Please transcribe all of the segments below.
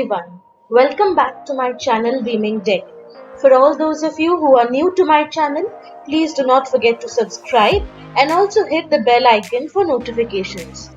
everyone, welcome back to my channel Beaming Deck. For all those of you who are new to my channel, please do not forget to subscribe and also hit the bell icon for notifications.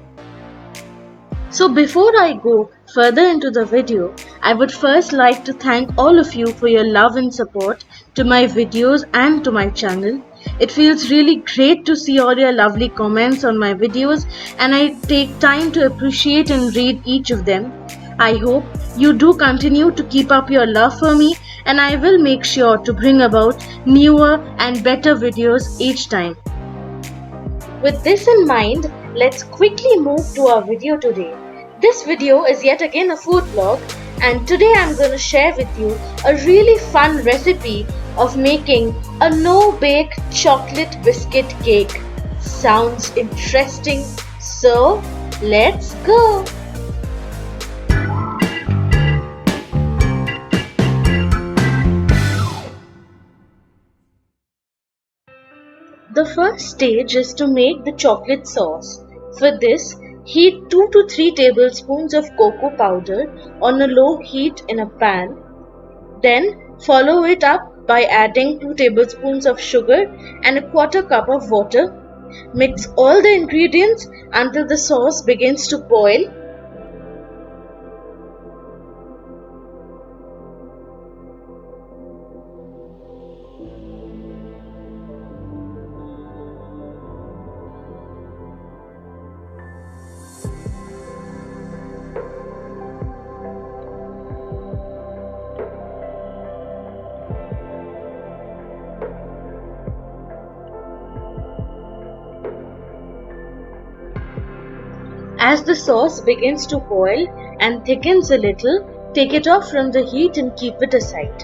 So before I go further into the video, I would first like to thank all of you for your love and support to my videos and to my channel. It feels really great to see all your lovely comments on my videos, and I take time to appreciate and read each of them. I hope you do continue to keep up your love for me, and I will make sure to bring about newer and better videos each time. With this in mind, let's quickly move to our video today. This video is yet again a food vlog, and today I'm going to share with you a really fun recipe of making a no-bake chocolate biscuit cake. Sounds interesting? So let's go! The first stage is to make the chocolate sauce. For this, heat 2 to 3 tablespoons of cocoa powder on a low heat in a pan. Then follow it up by adding 2 tablespoons of sugar and a quarter cup of water. Mix all the ingredients until the sauce begins to boil. As the sauce begins to boil and thickens a little, take it off from the heat and keep it aside.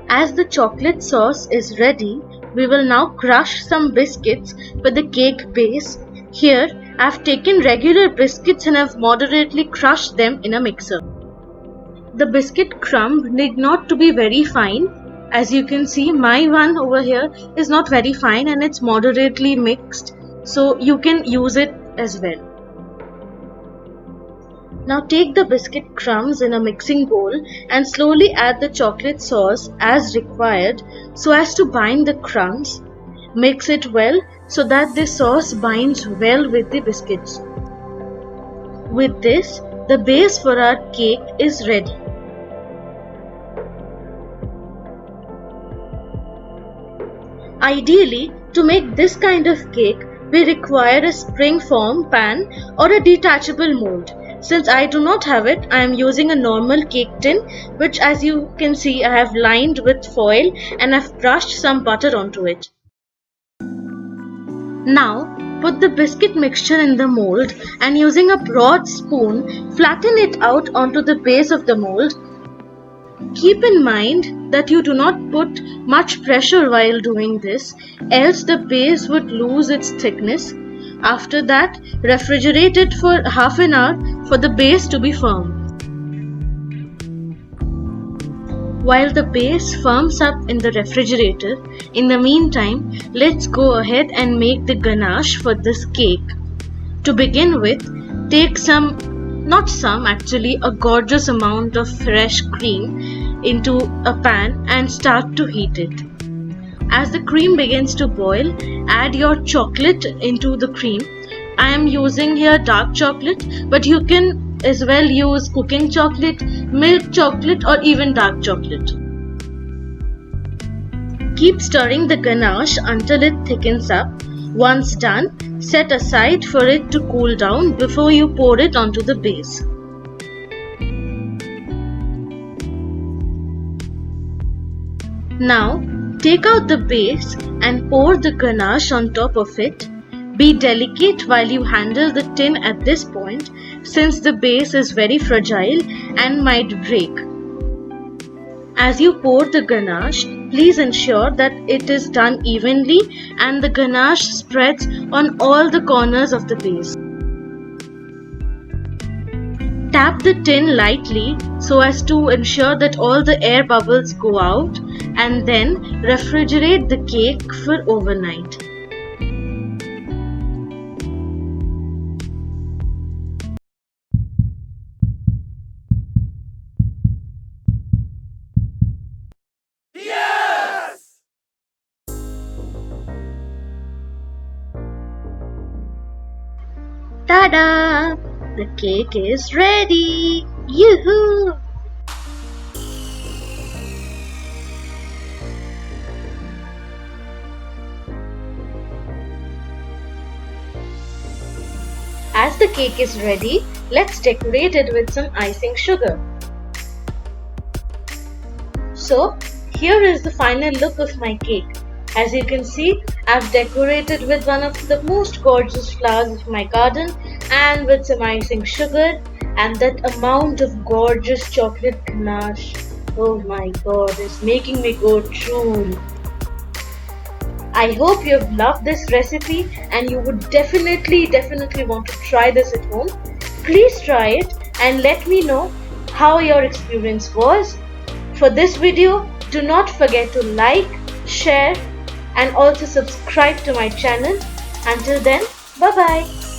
As the chocolate sauce is ready, we will now crush some biscuits for the cake base. Here, I have taken regular biscuits and have moderately crushed them in a mixer. The biscuit crumb need not to be very fine. As you can see, my one over here is not very fine and it's moderately mixed, so you can use it as well. Now take the biscuit crumbs in a mixing bowl and slowly add the chocolate sauce as required so as to bind the crumbs. Mix it well so that the sauce binds well with the biscuits. With this, the base for our cake is ready. Ideally, to make this kind of cake, we require a spring-form pan or a detachable mold. Since I do not have it, I am using a normal cake tin, which as you can see I have lined with foil and I've brushed some butter onto it. Now, put the biscuit mixture in the mold and using a broad spoon, flatten it out onto the base of the mold. Keep in mind that you do not put much pressure while doing this, else the base would lose its thickness. After that, refrigerate it for half an hour for the base to be firm. While the base firms up in the refrigerator, in the meantime, let's go ahead and make the ganache for this cake. To begin with, take a gorgeous amount of fresh cream into a pan and start to heat it. As the cream begins to boil, add your chocolate into the cream. I am using here dark chocolate, but you can as well use cooking chocolate, milk chocolate, or even dark chocolate. Keep stirring the ganache until it thickens up. Once done, set aside for it to cool down before you pour it onto the base. Now, take out the base and pour the ganache on top of it. Be delicate while you handle the tin at this point, since the base is very fragile and might break. As you pour the ganache, please ensure that it is done evenly and the ganache spreads on all the corners of the base. Tap the tin lightly so as to ensure that all the air bubbles go out, and then refrigerate the cake for overnight. Ta-da! The cake is ready! Yoo-hoo! As the cake is ready, let's decorate it with some icing sugar. So, here is the final look of my cake. As you can see, I've decorated with one of the most gorgeous flowers of my garden and with some icing sugar and that amount of gorgeous chocolate ganache. Oh my god, it's making me go drool. I hope you've loved this recipe and you would definitely want to try this at home. Please try it and let me know how your experience was. For this video, do not forget to like, share and also subscribe to my channel. Until then, bye bye.